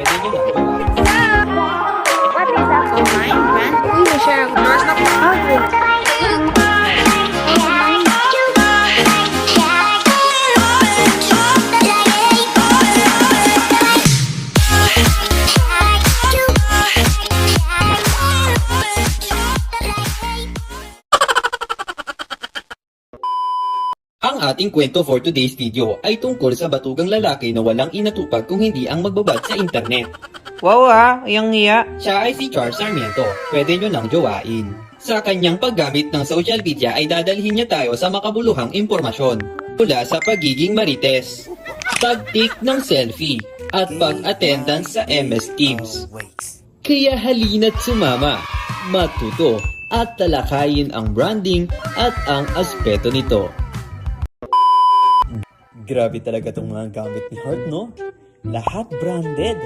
Pwede nyo lang gawa. What is that? Online brand? Hindi siya ang first na Ang ating kwento for today's video ay tungkol sa batugang lalaki na walang inatupag kung hindi ang magbabad sa internet. Wow iyang iya. Siya ay si Charles Sarmiento. Pwede nyo lang jowain. Sa kanyang paggamit ng social media ay dadalhin niya tayo sa makabuluhang impormasyon. Mula sa pagiging marites, pag-take ng selfie, at pag-attendance sa MS Teams. Kaya halina't sumama, matuto, at talakayin ang branding at ang aspeto nito. Grabe talaga tong mga gamit ni Heart, no? Lahat branded.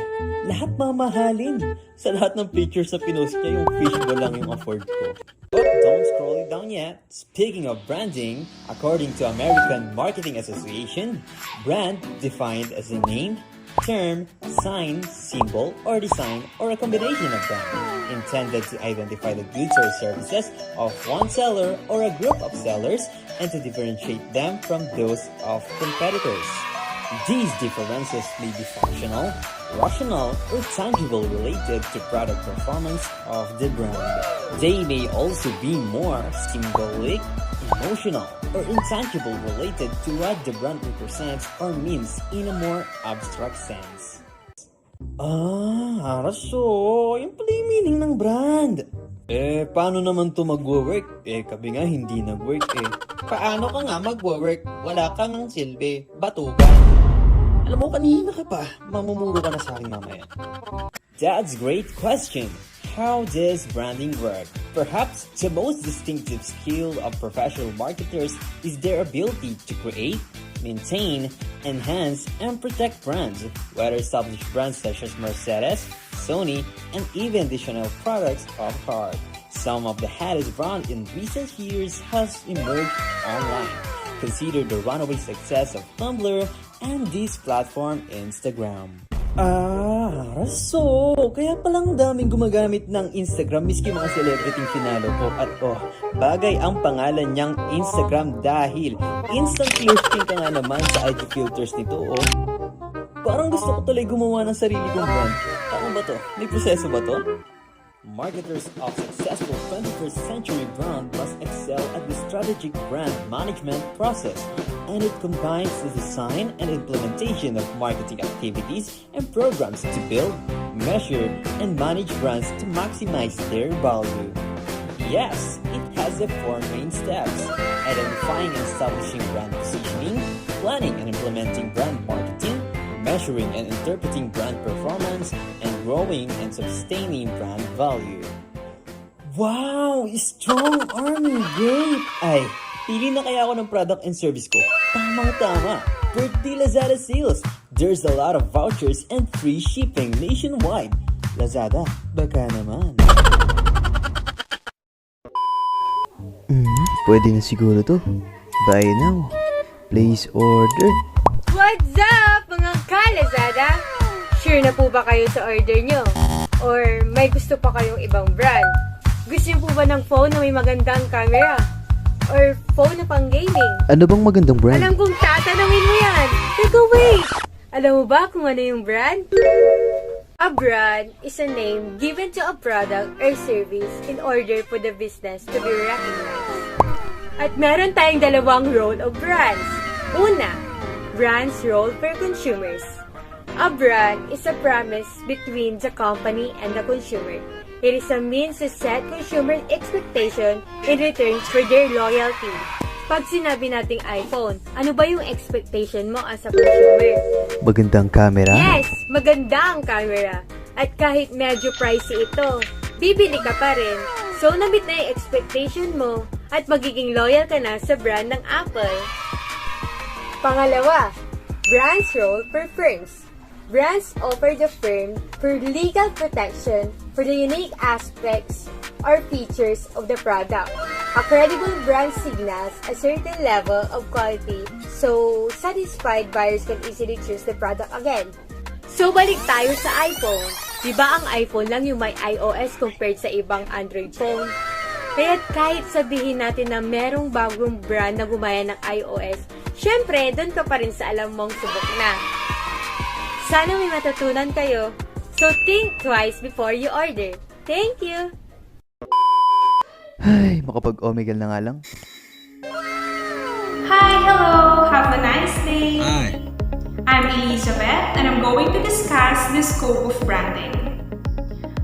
Lahat mamahalin. Sa lahat ng pictures na pinost niya, yung fishbowl lang yung afford ko. But don't scroll it down yet. Speaking of branding, according to American Marketing Association, brand defined as a name, term, sign, symbol, or design, or a combination of them, intended to identify the goods or services of one seller or a group of sellers and to differentiate them from those of competitors. These differences may be functional, rational, or tangible related to product performance of the brand. They may also be more symbolic, emotional, or intangible related to what the brand represents or means in a more abstract sense. So, yung pala yung meaning ng brand. Paano naman to magwo-work? Kami nga hindi nag-work Paano ka nga magwo-work? Wala kang ng silbi, batugan. Alam mo, kanina ka pa. Mamumuro ka na sa akin mamaya. That's a great question. How does branding work? Perhaps the most distinctive skill of professional marketers is their ability to create, maintain, enhance, and protect brands, whether established brands such as Mercedes, Sony, and even the Chanel products of Heart. Some of the hottest brands in recent years has emerged online. Consider the runaway success of Tumblr and this platform, Instagram. Kaya palang daming gumagamit ng Instagram miski mga celebrity finalo ko at bagay ang pangalan niyang Instagram dahil instant clear skin ka nga naman sa IG filters nito Parang gusto ko tuloy gumawa ng sarili kong brand. Tama ba to? May proseso ba to? Marketers of successful 21st century brand must excel at the strategic brand management process, and it combines the design and implementation of marketing activities and programs to build, measure, and manage brands to maximize their value. Yes, it has the four main steps: identifying and establishing brand positioning, planning and implementing brand marketing, measuring and interpreting brand performance, and growing and sustaining brand value. Wow! Strong army! Great! Pili na kaya ako ng product and service ko. Tamang-tama! Birthday Lazada sales! There's a lot of vouchers and free shipping nationwide. Lazada, baka naman. Pwede na siguro to. Buy now. Place order. What's up, mga ka-Lazada? Sure na po ba kayo sa order nyo? Or may gusto pa kayong ibang brand? Gusto nyo po ba ng phone na may magandang camera? Or phone na pang gaming? Ano bang magandang brand? Alam kong tatanungin mo yan. Teka, wait! Alam mo ba kung ano yung brand? A brand is a name given to a product or service in order for the business to be recognized. At meron tayong dalawang role of brands. Una, brand's role for consumers. A brand is a promise between the company and the consumer. It is a means to set consumer expectation in return for their loyalty. Pag sinabi nating iPhone, ano ba yung expectation mo as a consumer? Magandang camera? Yes, maganda ang camera. At kahit medyo pricey ito, bibili ka pa rin. So, na-meet na yung expectation mo at magiging loyal ka na sa brand ng Apple. Pangalawa, brand's role for firms. Brands offer the firm for legal protection for the unique aspects or features of the product. A credible brand signals a certain level of quality so satisfied buyers can easily choose the product again. So balik tayo sa iPhone. Di ba ang iPhone lang yung may iOS compared sa ibang Android phone? Kaya kahit sabihin natin na merong bagong brand na gumaya ng iOS, syempre, doon ka pa rin sa alam mong subok na. Sana may matutunan kayo. So think twice before you order. Thank you! Ay, makapag-omegle na nga lang. Hi, hello, have a nice day. Hi. I'm Elizabeth and I'm going to discuss the scope of branding.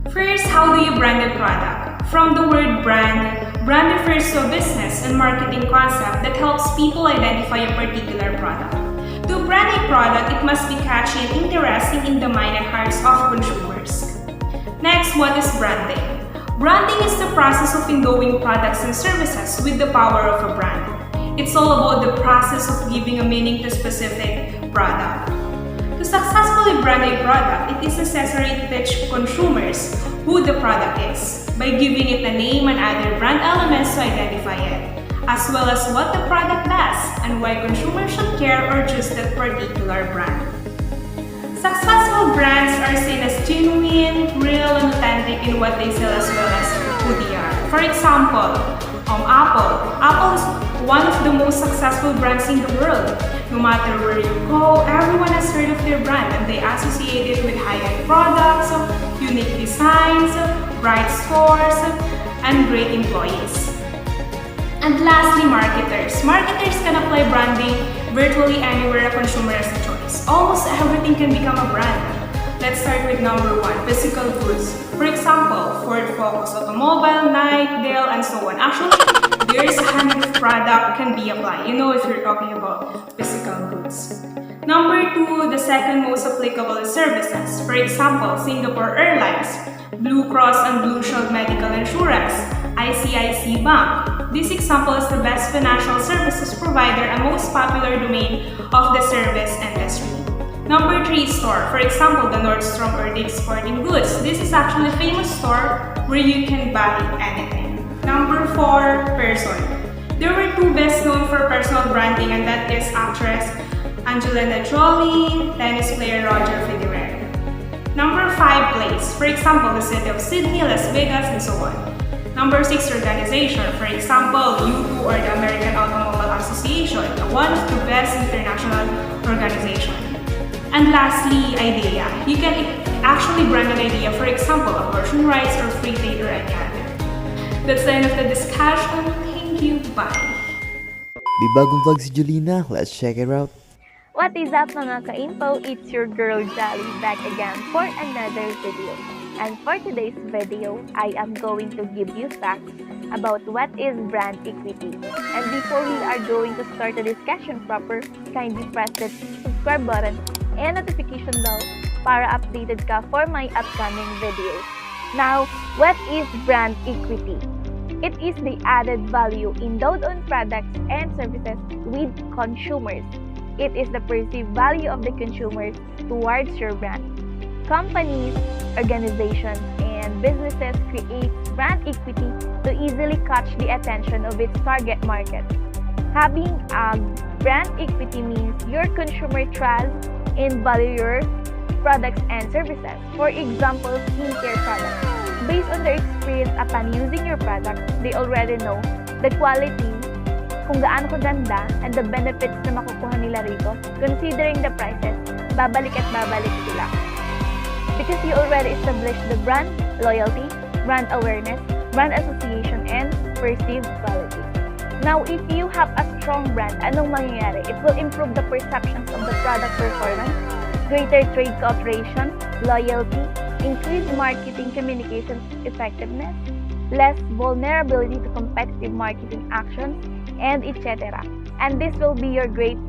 First, how do you brand a product? From the word brand, brand refers to a business and marketing concept that helps people identify a particular product. To brand a product, it must be catchy and interesting in the mind and hearts of consumers. Next, what is branding? Branding is the process of endowing products and services with the power of a brand. It's all about the process of giving a meaning to specific product. To successfully brand a product, it is necessary to teach consumers who the product is by giving it a name and other brand elements to identify it, as well as what the product does and why consumers should care or choose that particular brand. Successful brands are seen as genuine, real, and authentic in what they sell as well as who they are. For example, Apple. Apple is one of the most successful brands in the world. No matter where you go, everyone has heard of their brand and they associate it with high-end products, unique designs, bright stores, and great employees. And lastly, marketers. Marketers can apply branding virtually anywhere a consumer has a choice. Almost everything can become a brand. Let's start with number 1, physical goods. For example, Ford Focus Automobile, Nike, Dell, and so on. Actually, there is a hundred of product can be applied. You know if you're talking about physical goods. Number 2, the second most applicable is services. For example, Singapore Airlines, Blue Cross and Blue Shield Medical Insurance, ICICI Bank. This example is the best financial services provider and most popular domain of the service industry. Number 3, store. For example, the Nordstrom or Dick's Sporting Goods. This is actually a famous store where you can buy anything. Number 4, person. There were 2 best known for personal branding, and that is actress Angelina Jolie, tennis player Roger Federer. Number 5, place. For example, the city of Sydney, Las Vegas, and so on. Number 6, organization. For example, U2 or the American Automobile Association, one of the best international organizations. And lastly, idea. You can actually brand an idea, for example, abortion rights or free trade or any other. That's the end of the discussion. Thank you. Bye. May bagong vlog si Julina. Let's check it out. What is up mga ka-info? It's your girl Jolly back again for another video. And for today's video, I am going to give you facts about what is brand equity. And before we are going to start the discussion proper, kindly press the subscribe button and notification bell para updated ka for my upcoming videos. Now, what is brand equity? It is the added value endowed on products and services with consumers. It is the perceived value of the consumers towards your brand. Companies, organizations, and businesses create brand equity to easily catch the attention of its target market. Having a brand equity means your consumer trust and value your products and services. For example, skincare products. Based on their experience upon using your product, they already know the quality, kung gaano kaganda, and the benefits na makukuha nila rito. Considering the prices, babalik at babalik sila. Because you already established the brand loyalty, brand awareness, brand association, and perceived quality. Now, if you have a strong brand, anong mangyayari? It will improve the perceptions of the product performance, greater trade cooperation, loyalty, increased marketing communication effectiveness, less vulnerability to competitive marketing actions, and etc. And this will be your great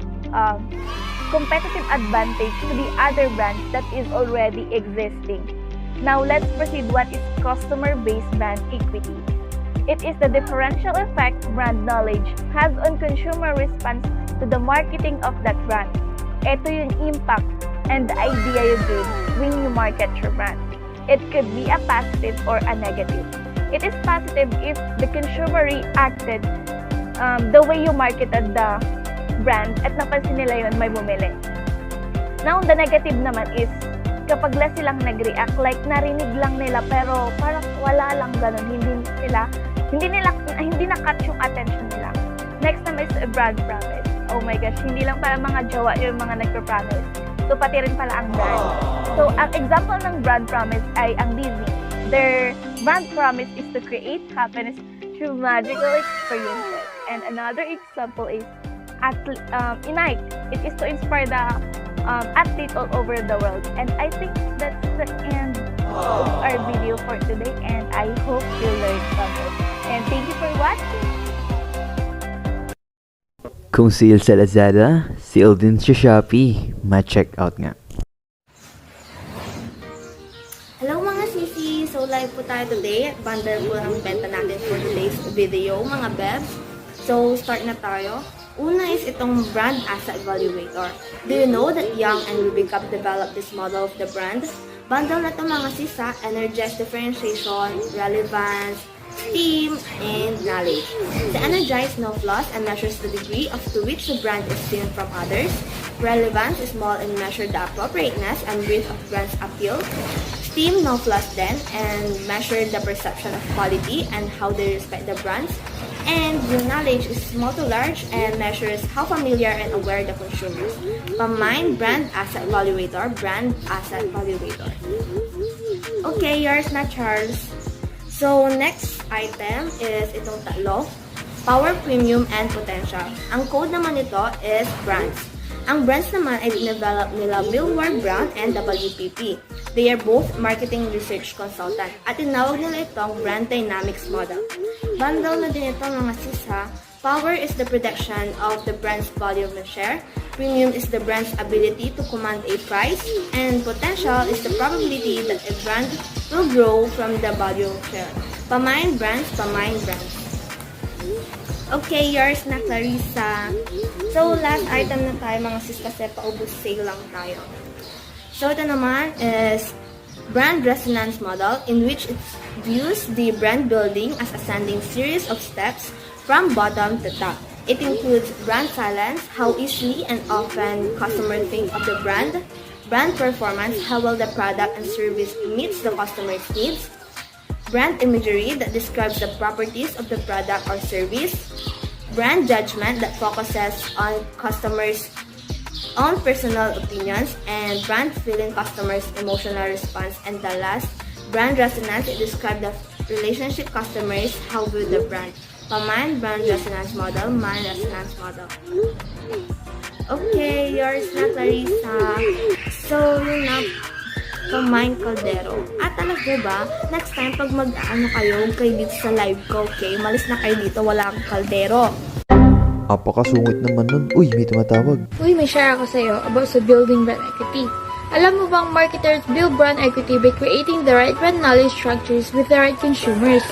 competitive advantage to the other brands that is already existing. Now, let's proceed what is customer-based brand equity. It is the differential effect brand knowledge has on consumer response to the marketing of that brand. Ito yung impact and the idea you gain when you market your brand. It could be a positive or a negative. It is positive if the consumer reacted the way you marketed the brand at napansin nila yun, may bumili. Now, the negative naman is kapag less silang nag-react, like narinig lang nila pero parang wala lang ganun, hindi na-catch yung attention nila. Next naman is brand promise. Oh my gosh, hindi lang pala mga jowa yung mga nagpa-promise. So pati rin pala ang brand. So ang example ng brand promise ay ang Disney. Their brand promise is to create happiness through magical experiences. And another example is Nike. It is to inspire the athletes all over the world. And I think that's the end of our video for today. And I hope you learned something. And thank you for watching. Kung sale sa Lazada, sale din sa Shopee. Ma-check out nga. Hello mga sisi! So live po tayo today at bundle po ang benta natin for today's video mga bebs. So start na tayo. Una is itong brand asset evaluator. Do you know that Young and Rubik have developed this model of the brand? Bundle na ito mga sisa, energize differentiation, relevance, esteem, and knowledge. The Energize no flaws and measures the degree to which the brand is seen from others. Relevance is small and measure the appropriateness and breadth of brand's appeal. Esteem no flaws then and measure the perception of quality and how they respect the brands. And your knowledge is small to large and measures how familiar and aware the consumers. Combine brand asset evaluator, brand asset evaluator. Okay, yours na Charles. So, next item is itong tatlo, Power, Premium, and Potential. Ang code naman nito is brands. Ang brands naman ay dinevelop nila Millward Brown and WPP. They are both marketing research consultant at tinawag nila itong brand dynamics model. Bundle na din ito mga sisa. Power is the prediction of the brand's volume and share. Premium is the brand's ability to command a price. And potential is the probability that a brand will grow from the volume share. Pamain brands, pamain brands. Okay, yours na Clarissa. So, last item na tayo mga sis kasi paubos sale lang tayo. So, ito naman is brand resonance model in which it views the brand building as ascending series of steps from bottom to top. It includes brand silence, how easily and often customers think of the brand performance, how well the product and service meets the customer's needs, brand imagery that describes the properties of the product or service, brand judgment that focuses on customers' own personal opinions, and brand feeling customers' emotional response, and the last, brand resonance, it describes the relationship customers, how view the brand. Pamain brand resonance model, man resonance model. Okay, yours na Clarissa. So, yun na, Pamain Caldero. At talaga ba, next time pag mag-ano kayo dito sa live ko, okay? Malis na kayo dito, wala akong kaldero. Apakasungit naman nun. Uy, may tumatawag. Uy, may share ako sa'yo about sa building brand equity. Alam mo bang marketers build brand equity by creating the right brand knowledge structures with the right consumers?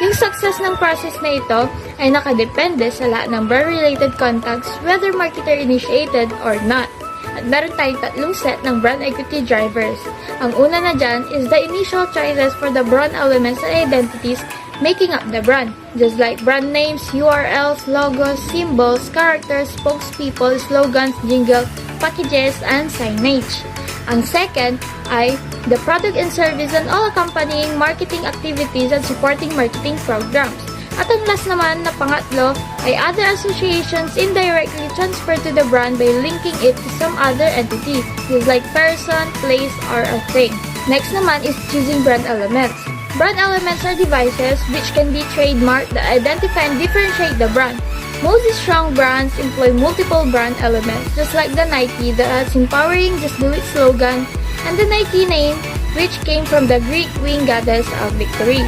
Yung success ng process na ito ay nakadepende sa lahat ng brand-related contacts whether marketer-initiated or not. At meron tayong tatlong set ng brand equity drivers. Ang una na dyan is the initial choices for the brand elements and identities making up the brand, just like brand names, URLs, logos, symbols, characters, spokespeople, slogans, jingle, packages, and signage. Ang second ay the product and service and all accompanying marketing activities and supporting marketing programs. At ang last naman na pangatlo ay other associations indirectly transferred to the brand by linking it to some other entity, just like person, place, or a thing. Next naman is choosing brand elements. Brand elements are devices which can be trademarked that identify and differentiate the brand. Most strong brands employ multiple brand elements, just like the Nike that has empowering just do it slogan, and the Nike name, which came from the Greek winged goddess of victory.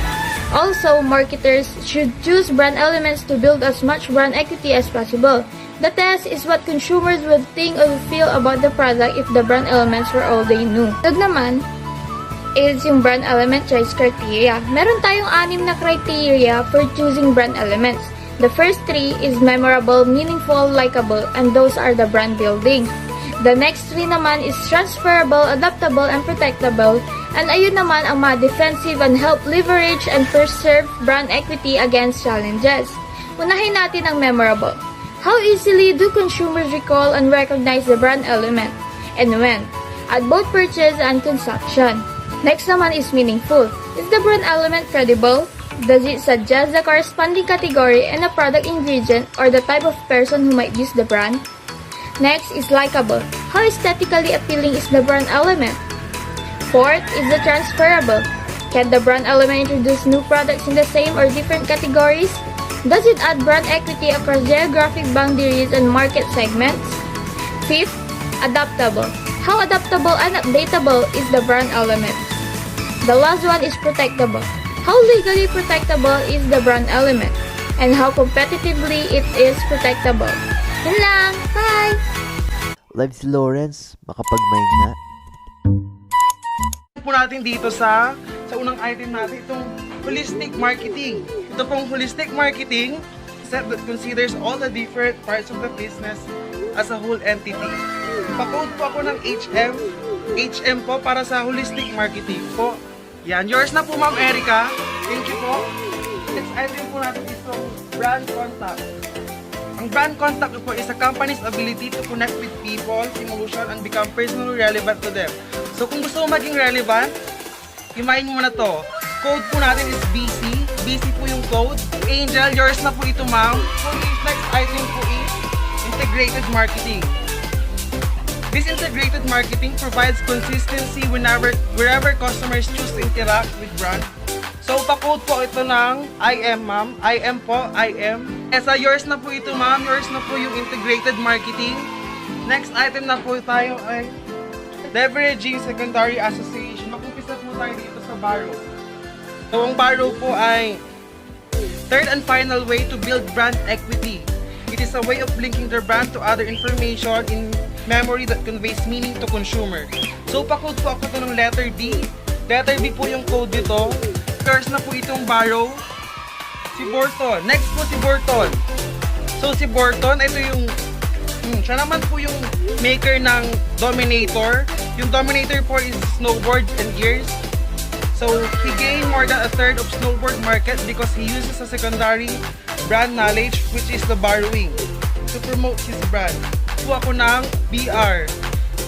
Also, marketers should choose brand elements to build as much brand equity as possible. The test is what consumers would think or feel about the product if the brand elements were all they knew. Third naman is yung brand element choice criteria. Meron tayong 6 na criteria for choosing brand elements. The first 3 is memorable, meaningful, likable, and those are the brand building. The next 3 naman is transferable, adaptable, and protectable. And ayun naman ang mga defensive and help leverage and preserve brand equity against challenges. Unahin natin ang memorable. How easily do consumers recall and recognize the brand element? And when? at both purchase and consumption. Next naman is meaningful. Is the brand element credible? Does it suggest the corresponding category and a product ingredient or the type of person who might use the brand? Next is likable. How aesthetically appealing is the brand element? Fourth is the transferable. Can the brand element introduce new products in the same or different categories? Does it add brand equity across geographic boundaries and market segments? Fifth, adaptable. How adaptable and updatable is the brand element? The last one is protectable. How legally protectable is the brand element? And how competitively it is protectable? Yun lang! Bye! Live si Lawrence, makapag-mind nga. Po natin dito sa unang item natin, itong holistic marketing. Ito pong holistic marketing concept that considers all the different parts of the business as a whole entity. Pa-code po ako ng HM po para sa holistic marketing po. Yan, yours na po Ma'am Erica. Thank you po. Next item po natin itong brand contact. Ang brand contact po is a company's ability to connect with people, emotion, and become personally relevant to them. So kung gusto mo maging relevant, himayin mo na to. Code po natin is BC. BC po yung code. Angel, yours na po ito ma'am. So this next item po is integrated marketing. This integrated marketing provides consistency wherever customers choose to interact with brand. So pa-code po ito ng IM ma'am. IM po, IM. Esa, yours na po ito ma'am. Yours na po yung integrated marketing. Next item na po tayo ay leveraging secondary association. Mag-umpisa po tayo dito sa Barrow. So, ang Barrow po ay third and final way to build brand equity. It is a way of linking their brand to other information in memory that conveys meaning to consumer. So, pa-code po ako ito ng letter D. Letter B po yung code dito. First na po itong Barrow. Si Borton. Next po si Borton. So, si Borton, ito yung siya naman po yung maker ng Dominator. Yung Dominator po is snowboards and gears. So, he gained more than a third of snowboard market because he uses a secondary brand knowledge which is the borrowing to promote his brand. Po ako ng BR.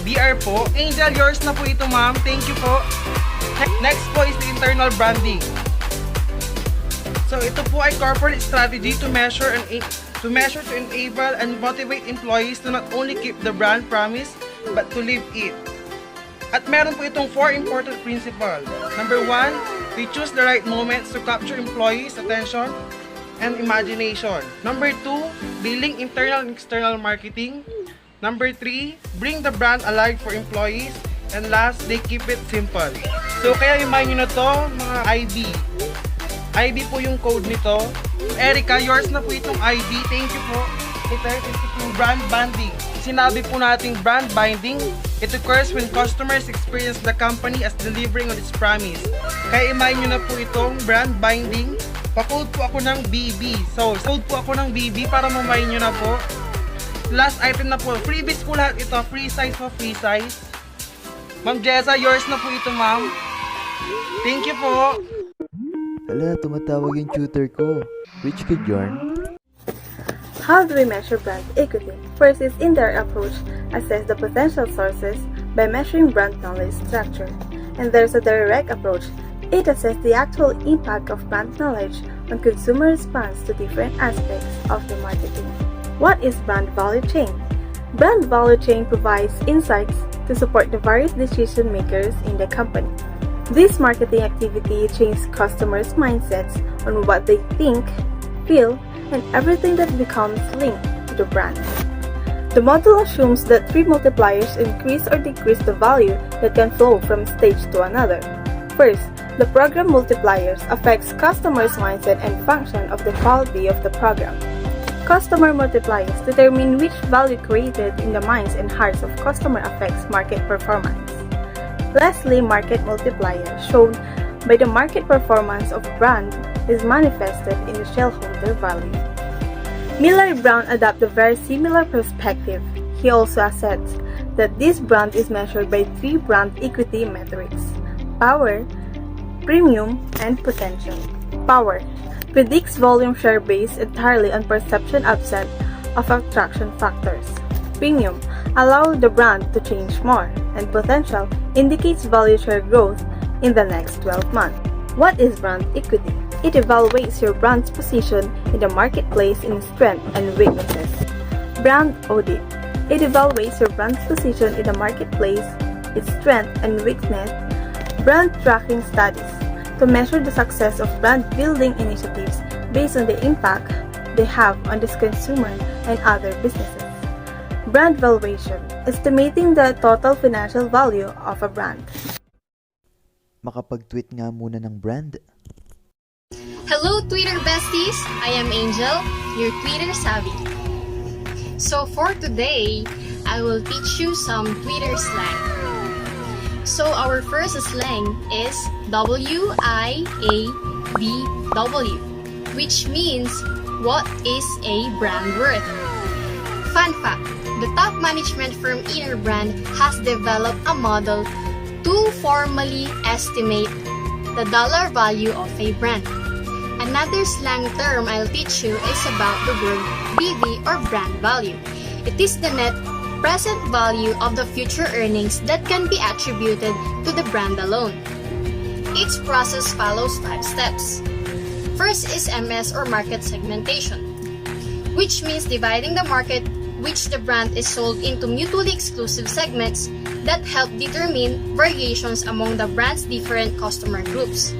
BR po. Angel, yours na po ito ma'am. Thank you po. Next po is the internal branding. So, ito po ay corporate strategy to measure, to enable and motivate employees to not only keep the brand promise, but to live it. At meron po itong 4 important principles. Number 1, we choose the right moments to capture employees' attention and imagination. Number 2, building internal and external marketing. Number 3, bring the brand alive for employees. And last, they keep it simple. So, kaya imayin nyo na to, mga IB. IB po yung code nito. Erica, yours na po itong IB. Thank you po. Ito yung brand bonding. Sinabi po nating brand binding, it occurs when customers experience the company as delivering on its promise. Kaya imayin nyo na po itong brand binding. Pa-code po ako ng BB. So, code po ako ng BB para mamayin nyo na po. Last item na po. Freebies po lahat ito. Free size po, free size. Ma'am Jessa, yours na po ito, ma'am. Thank you po. Hala, tumatawag yung tutor ko. Which kid yarn? How do we measure brand equity? First is indirect approach. Assess the potential sources by measuring brand knowledge structure. And there's a direct approach. It assesses the actual impact of brand knowledge on consumer response to different aspects of the marketing. What is brand value chain? Brand value chain provides insights to support the various decision makers in the company. This marketing activity changes customers' mindsets on what they think, feel, and everything that becomes linked to the brand. The model assumes that 3 multipliers increase or decrease the value that can flow from stage to another. First, the program multipliers affects customers' mindset and function of the quality of the program. Customer multipliers determine which value created in the minds and hearts of customer affects market performance. Lastly, market multiplier, shown by the market performance of a brand, is manifested in the shareholder value. Miller Brown adopt a very similar perspective. He also asserts that this brand is measured by 3 brand equity metrics: power, premium, and potential. Power predicts volume share based entirely on perception absent of attraction factors. Premium allow the brand to change more, and potential indicates value share growth in the next 12 months. What is brand equity? It evaluates your brand's position in the marketplace in strengths and weaknesses. Brand audit. It evaluates your brand's position in the marketplace, its strength and weakness. Brand tracking studies. To measure the success of brand building initiatives based on the impact they have on this consumer and other businesses. Brand valuation. Estimating the total financial value of a brand. Makapag-tweet nga muna ng brand. Hello Twitter besties! I am Angel, your Twitter savvy. So for today, I will teach you some Twitter slang. So our first slang is WIABW, which means what is a brand worth? Fun fact, the top management firm Inner Brand has developed a model to formally estimate the dollar value of a brand. Another slang term I'll teach you is about the word BV or brand value. It is the net present value of the future earnings that can be attributed to the brand alone. Each process follows 5 steps. First is MS or market segmentation, which means dividing the market which the brand is sold into mutually exclusive segments that help determine variations among the brand's different customer groups.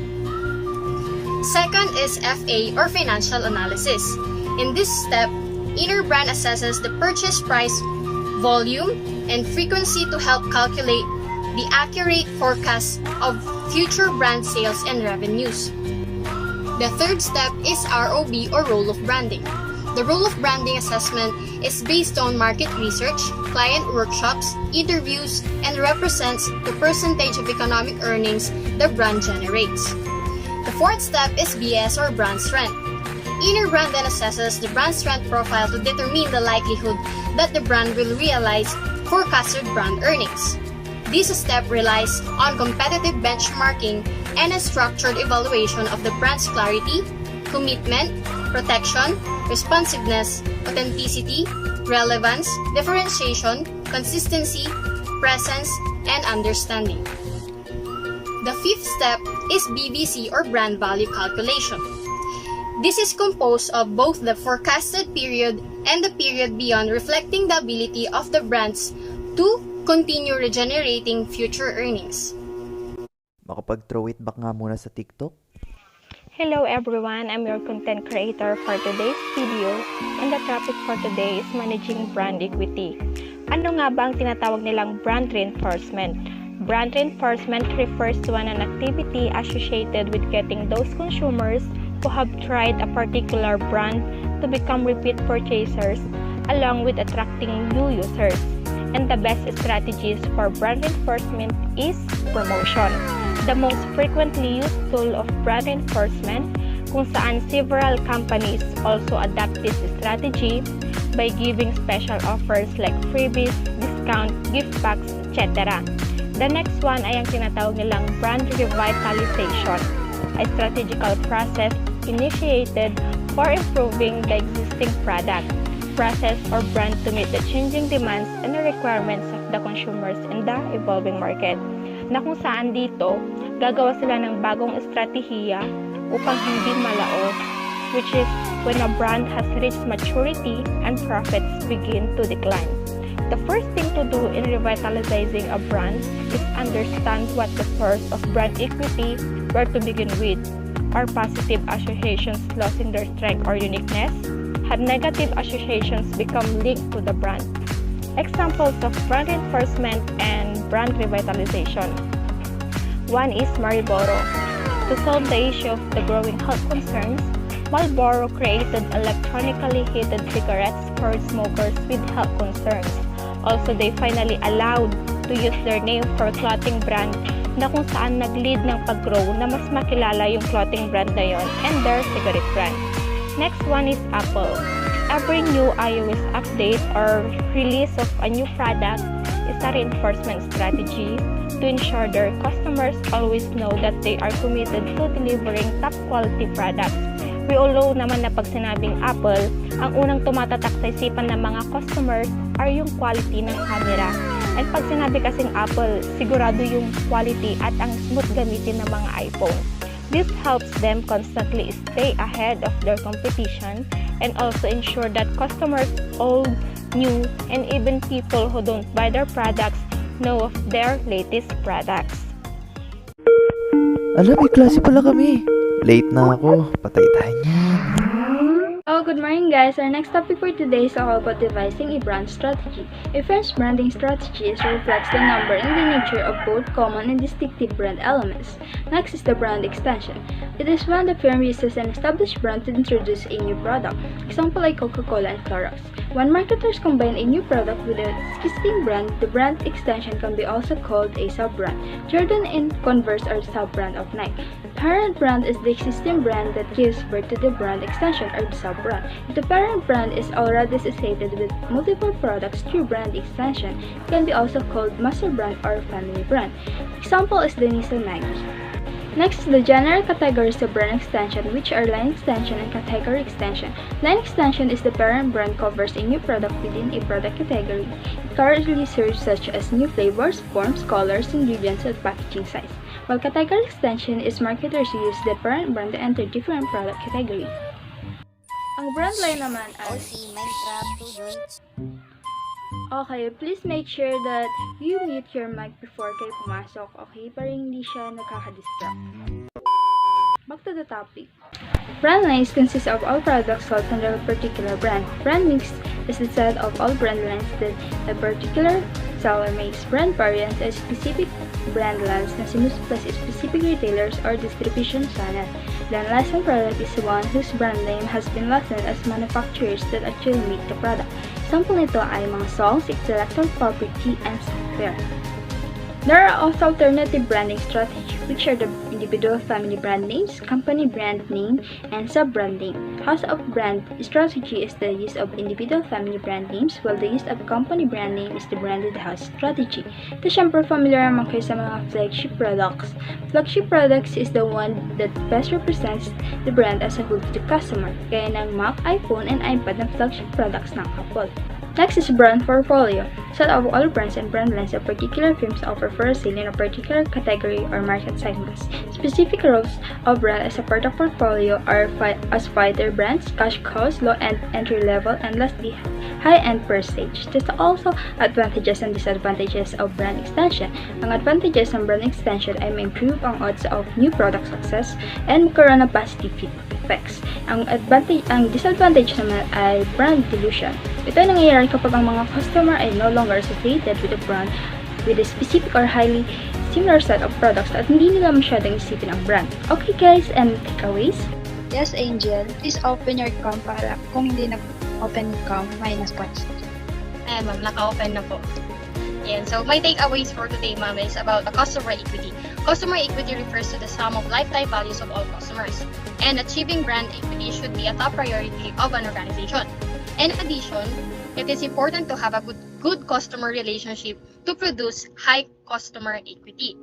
Second is FA or financial analysis. In this step, Inner Brand assesses the purchase price, volume, and frequency to help calculate the accurate forecast of future brand sales and revenues. The third step is ROB or role of branding. The role of branding assessment is based on market research, client workshops, interviews, and represents the percentage of economic earnings the brand generates. The fourth step is BS or brand strength. Inner Brand then assesses the brand strength profile to determine the likelihood that the brand will realize forecasted brand earnings. This step relies on competitive benchmarking and a structured evaluation of the brand's clarity, commitment, protection, responsiveness, authenticity, relevance, differentiation, consistency, presence, and understanding. The fifth step is BVC or brand value calculation. This is composed of both the forecasted period and the period beyond, reflecting the ability of the brands to continue regenerating future earnings. Makapag-throw it back nga muna sa TikTok. Hello everyone, I'm your content creator for today's video, and the topic for today is managing brand equity. Ano nga ba ang tinatawag nilang brand reinforcement? Brand reinforcement refers to an activity associated with getting those consumers who have tried a particular brand to become repeat purchasers, along with attracting new users. And the best strategies for brand reinforcement is promotion. The most frequently used tool of brand reinforcement, kung saan several companies also adapt this strategy by giving special offers like freebies, discount, gift packs, etc. The next one ay ang tinatawag nilang brand revitalization, a strategical process initiated for improving the existing product, process, or brand to meet the changing demands and the requirements of the consumers in the evolving market. Na kung saan dito, gagawa sila ng bagong estratehiya upang hindi malao, which is when a brand has reached maturity and profits begin to decline. The first thing to do in revitalizing a brand is understand what the source of brand equity were to begin with. Are positive associations losing their strength or uniqueness? Have negative associations become linked to the brand? Examples of brand reinforcement and brand revitalization. One is Marlboro. To solve the issue of the growing health concerns, Marlboro created electronically heated cigarettes for smokers with health concerns. Also, they finally allowed to use their name for clothing brand na kung saan nag-lead ng pag-grow na mas makilala yung clothing brand na yon and their cigarette brand. Next one is Apple. Every new iOS update or release of a new product is a reinforcement strategy to ensure their customers always know that they are committed to delivering top quality products. We all know naman na pag sinabing Apple, ang unang tumatatak sa isipan ng mga customers are yung quality ng camera. And pag sinabi kasing Apple, sigurado yung quality at ang smooth gamitin ng mga iPhone. This helps them constantly stay ahead of their competition and also ensure that customers, old, new, and even people who don't buy their products know of their latest products. Alam, may klase pala kami. Late na ako. Patay tayo niyan. Oh, good morning guys! Our next topic for today is all about devising a brand strategy. A firm's branding strategy reflects the number and the nature of both common and distinctive brand elements. Next is the brand extension. It is when the firm uses an established brand to introduce a new product. Example like Coca-Cola and Clorox. When marketers combine a new product with an existing brand, the brand extension can be also called a sub-brand. Jordan and Converse are sub-brand of Nike. Parent brand is the existing brand that gives birth to the brand extension or the sub-brand. If the parent brand is already associated with multiple products through brand extension, it can be also called master brand or family brand. Example is the Nissan Nike. Next, the general categories of brand extension, which are line extension and category extension. Line extension is the parent brand covers a new product within a product category. It currently serves such as new flavors, forms, colors, ingredients, and packaging size. While category extension is marketers who use the parent brand to enter different product categories. Ang brand line naman ay... Okay, please make sure that you mute your mic before kayo pumasok, okay? Para hindi siya nakaka-distract. Back to the topic. Brand lines consist of all products sold under a particular brand. Brand mix is the set of all brand lines that a particular seller makes. Brand variants are specific brand lines na sinusupply sa specific retailers or distribution channel. The unlicensed product is one whose brand name has been licensed as manufacturers that actually make the product. Example nito ay mga songs, intellectual property, and software. There are also alternative branding strategies, which are the individual family brand names, company brand name, and sub-brand name. House of brand strategy is the use of individual family brand names, while the use of company brand name is the branded house strategy. Ito syempre familiar naman kayo sa mga flagship products. Flagship products is the one that best represents the brand as a whole to the customer, gaya ng Mac, iPhone, and iPad na flagship products ng Apple. Next is brand portfolio. Set of all brands and brand lines of particular firms offer for sale in a particular category or market segments. Specific roles of brand as a part of portfolio are as fighter brands, cash cows, low-end, entry-level, and lastly, high-end prestige. There's also advantages and disadvantages of brand extension. Ang advantages ng brand extension ay ma-improve ang odds of new product success and magkaroon ng positive effects. Ang disadvantage naman ay brand dilution. Ito ay nangyayari kapag ang mga customer ay no longer associated with a brand with a specific or highly similar set of products at hindi nila masyadong isipin ang brand. Okay guys, and takeaways? Yes, Angel. Please open your cam para kung hindi na-open yung cam, minus points. Ayan ma'am, naka-open na po. Ayan, so my takeaways for today ma'am is about the customer equity. Customer equity refers to the sum of lifetime values of all customers. And achieving brand equity should be a top priority of an organization. In addition, it is important to have a good customer relationship to produce high customer equity.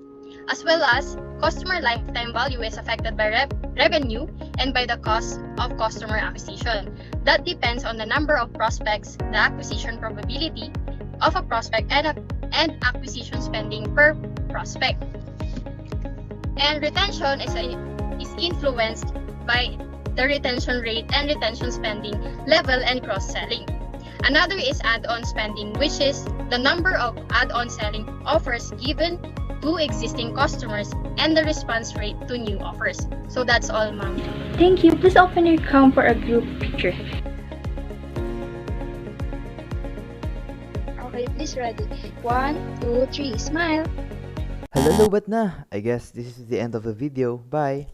As well as, customer lifetime value is affected by revenue and by the cost of customer acquisition. That depends on the number of prospects, the acquisition probability of a prospect, and acquisition spending per prospect. And retention is influenced by the retention rate and retention spending level and cross-selling. Another is add-on spending, which is the number of add-on selling offers given to existing customers and the response rate to new offers. So that's all, ma'am. Thank you. Please open your cam for a group picture. Okay, please ready. 1, 2, 3, smile! Hello, but na. I guess this is the end of the video. Bye.